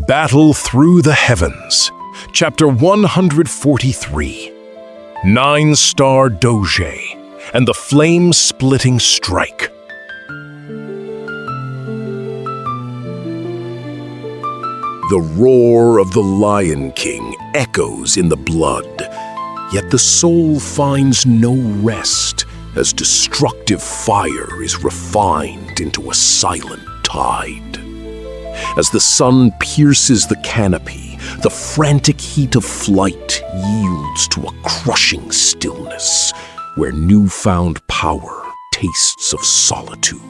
Battle Through the Heavens, Chapter 143, 9-Star Doge, and the Flame-Splitting Strike. The roar of the Lion King echoes in the blood, yet the soul finds no rest as destructive fire is refined into a silent tide. As the sun pierces the canopy, the frantic heat of flight yields to a crushing stillness where newfound power tastes of solitude.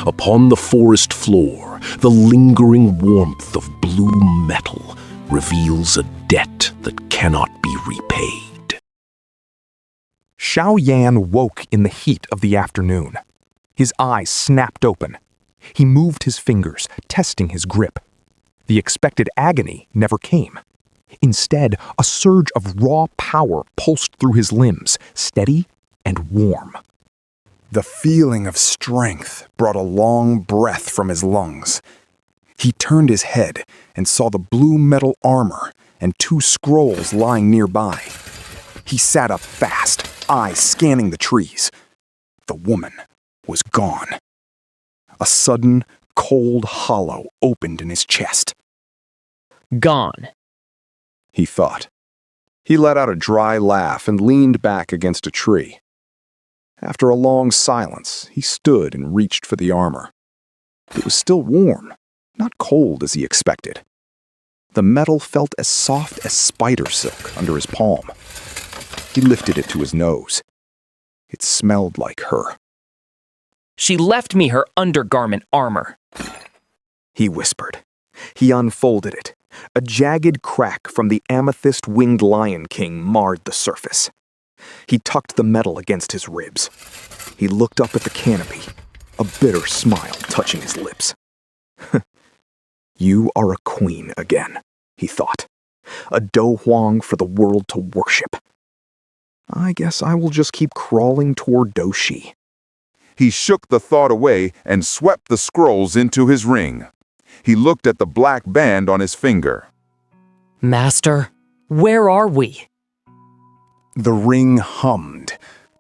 Upon the forest floor, the lingering warmth of blue metal reveals a debt that cannot be repaid. Xiaoyan woke in the heat of the afternoon. His eyes snapped open. He moved his fingers, testing his grip. The expected agony never came. Instead, a surge of raw power pulsed through his limbs, steady and warm. The feeling of strength brought a long breath from his lungs. He turned his head and saw the blue metal armor and 2 scrolls lying nearby. He sat up fast, eyes scanning the trees. The woman was gone. A sudden, cold hollow opened in his chest. Gone, he thought. He let out a dry laugh and leaned back against a tree. After a long silence, he stood and reached for the armor. It was still warm, not cold as he expected. The metal felt as soft as spider silk under his palm. He lifted it to his nose. It smelled like her. She left me her undergarment armor, he whispered. He unfolded it. A jagged crack from the amethyst-winged Lion King marred the surface. He tucked the metal against his ribs. He looked up at the canopy, a bitter smile touching his lips. You are a queen again, he thought. A Do Huang for the world to worship. I guess I will just keep crawling toward Doshi. He shook the thought away and swept the scrolls into his ring. He looked at the black band on his finger. Master, where are we? The ring hummed.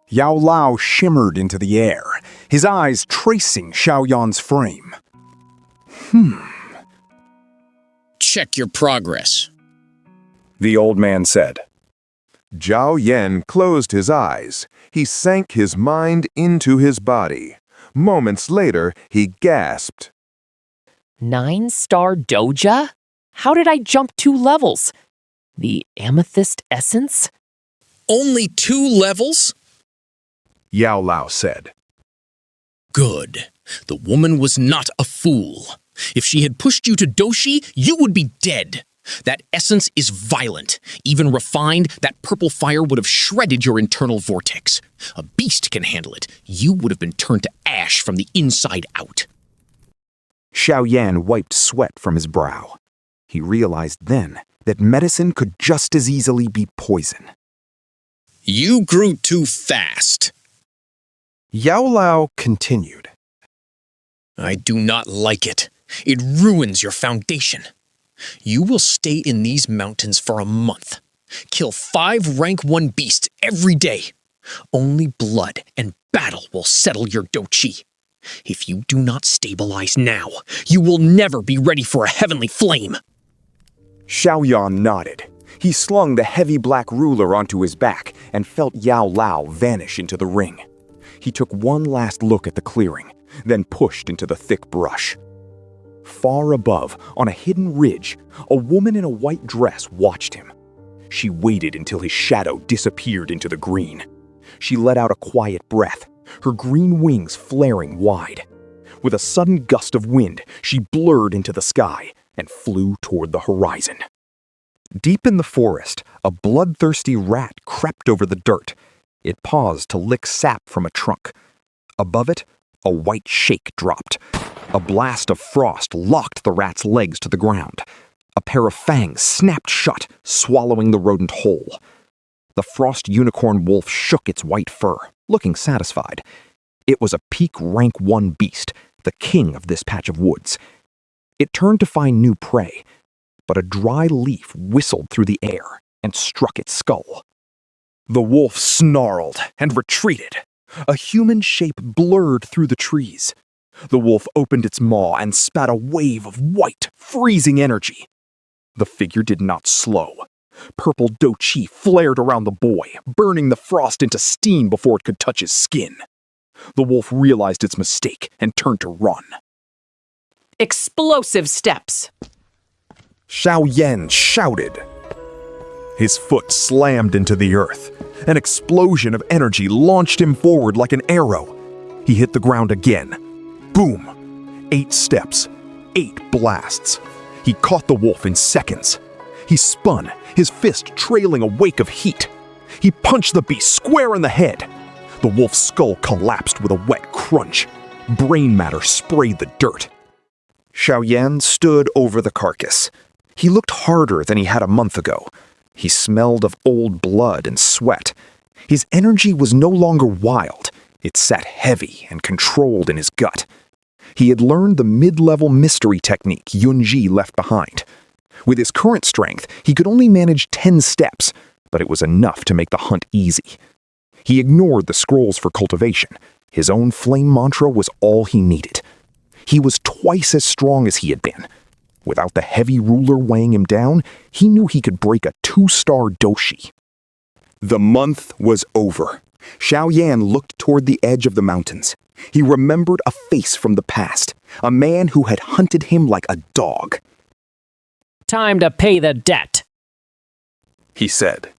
Yao Lao shimmered into the air, his eyes tracing Xiaoyan's frame. Check your progress, The old man said. Zhao Yan closed his eyes. He sank his mind into his body. Moments later, he gasped. 9-Star Doja? How did I jump 2 levels? The amethyst essence? Only 2 levels? Yao Lao said. Good. The woman was not a fool. If she had pushed you to Doshi, you would be dead. That essence is violent. Even refined, that purple fire would have shredded your internal vortex. A beast can handle it. You would have been turned to ash from the inside out. Xiaoyan wiped sweat from his brow. He realized then that medicine could just as easily be poison. You grew too fast. Yao Lao continued. I do not like it. It ruins your foundation. You will stay in these mountains for a month. Kill 5 rank 1 beasts every day. Only blood and battle will settle your doqi. If you do not stabilize now, you will never be ready for a heavenly flame. Xiaoyan nodded. He slung the heavy black ruler onto his back and felt Yao Lao vanish into the ring. He took one last look at the clearing, then pushed into the thick brush. Far above, on a hidden ridge, a woman in a white dress watched him. She waited until his shadow disappeared into the green. She let out a quiet breath, her green wings flaring wide. With a sudden gust of wind, she blurred into the sky and flew toward the horizon. Deep in the forest, a bloodthirsty rat crept over the dirt. It paused to lick sap from a trunk. Above it, a white shake dropped. A blast of frost locked the rat's legs to the ground. A pair of fangs snapped shut, swallowing the rodent whole. The frost unicorn wolf shook its white fur, looking satisfied. It was a peak rank 1 beast, the king of this patch of woods. It turned to find new prey, but a dry leaf whistled through the air and struck its skull. The wolf snarled and retreated. A human shape blurred through the trees. The wolf opened its maw and spat a wave of white, freezing energy. The figure did not slow. Purple dou qi flared around the boy, burning the frost into steam before it could touch his skin. The wolf realized its mistake and turned to run. Explosive steps. Xiaoyan shouted. His foot slammed into the earth. An explosion of energy launched him forward like an arrow. He hit the ground again. Boom! 8 steps, 8 blasts. He caught the wolf in seconds. He spun, his fist trailing a wake of heat. He punched the beast square in the head. The wolf's skull collapsed with a wet crunch. Brain matter sprayed the dirt. Xiaoyan stood over the carcass. He looked harder than he had a month ago. He smelled of old blood and sweat. His energy was no longer wild. It sat heavy and controlled in his gut. He had learned the mid-level mystery technique Yunji left behind. With his current strength, he could only manage 10 steps, but it was enough to make the hunt easy. He ignored the scrolls for cultivation. His own flame mantra was all he needed. He was twice as strong as he had been. Without the heavy ruler weighing him down, he knew he could break a 2-star doshi. The month was over. Xiaoyan looked toward the edge of the mountains. He remembered a face from the past, a man who had hunted him like a dog. Time to pay the debt, He said.